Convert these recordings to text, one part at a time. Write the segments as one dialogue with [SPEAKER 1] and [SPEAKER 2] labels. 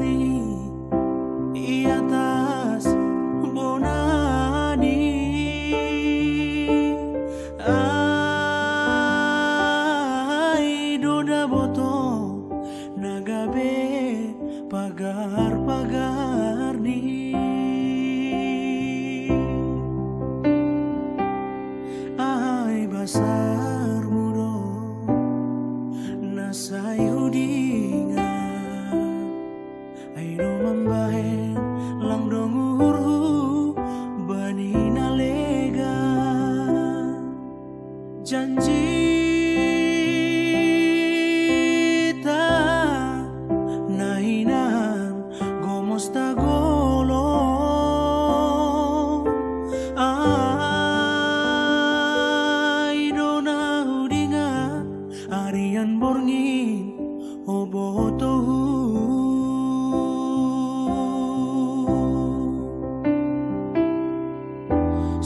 [SPEAKER 1] ni i atas bonani. Ai doda boto nagabe pagar-pagar ni. Ai basar mudo nasay hudinga. Ai do mambahen lang dong urhu bani nalega. Janji ta nahinan gomos ta golo. Ai do na hudinga arian borngin obotohu.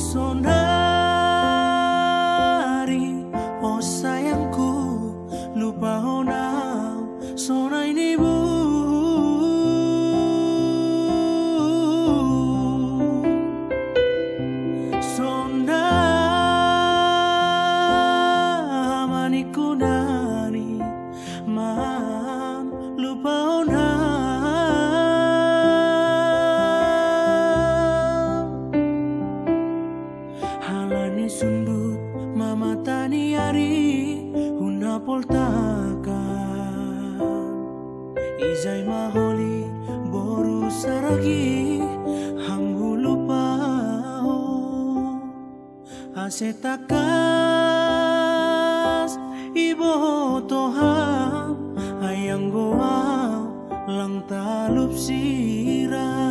[SPEAKER 1] Sonari oh sayangku lupa honau sona ini bu. Sonda maniku nani mam lupa honau. Halani sundut mama tani ari huna poltakan. Izai maholi boru saragi hambu lupa asetakas ibo toham ayang goa lang talup sirah.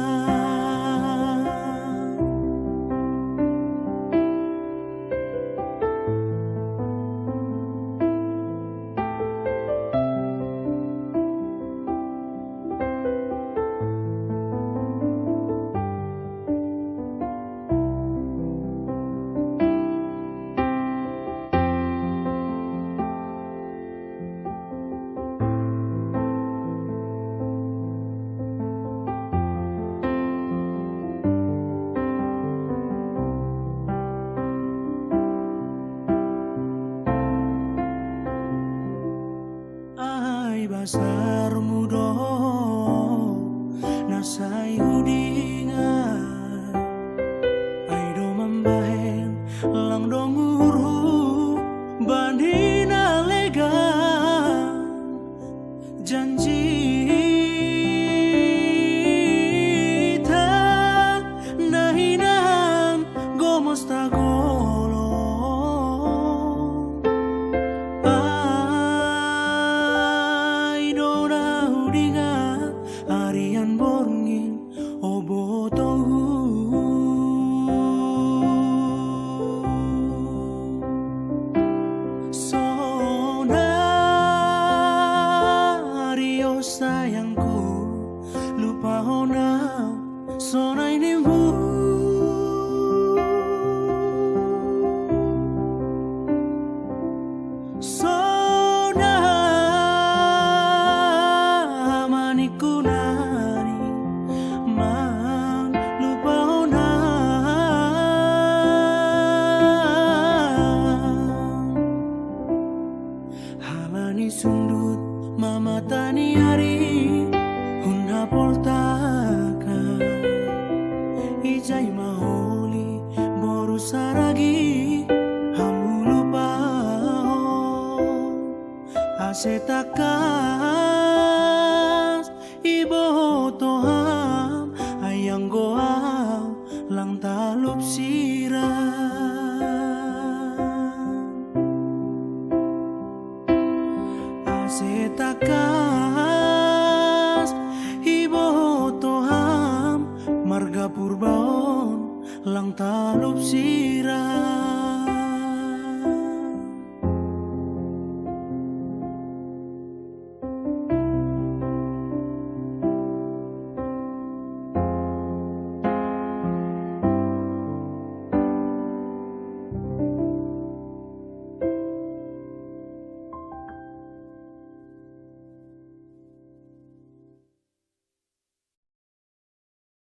[SPEAKER 1] Basar mudo nasay hudingan. Ai do mambahen lang dong urhu bandi nalega. Janji ta nahinan gomos ta golo. Arian borngin obotohu. Sonari oh sayangku lupa honau sona ini bu.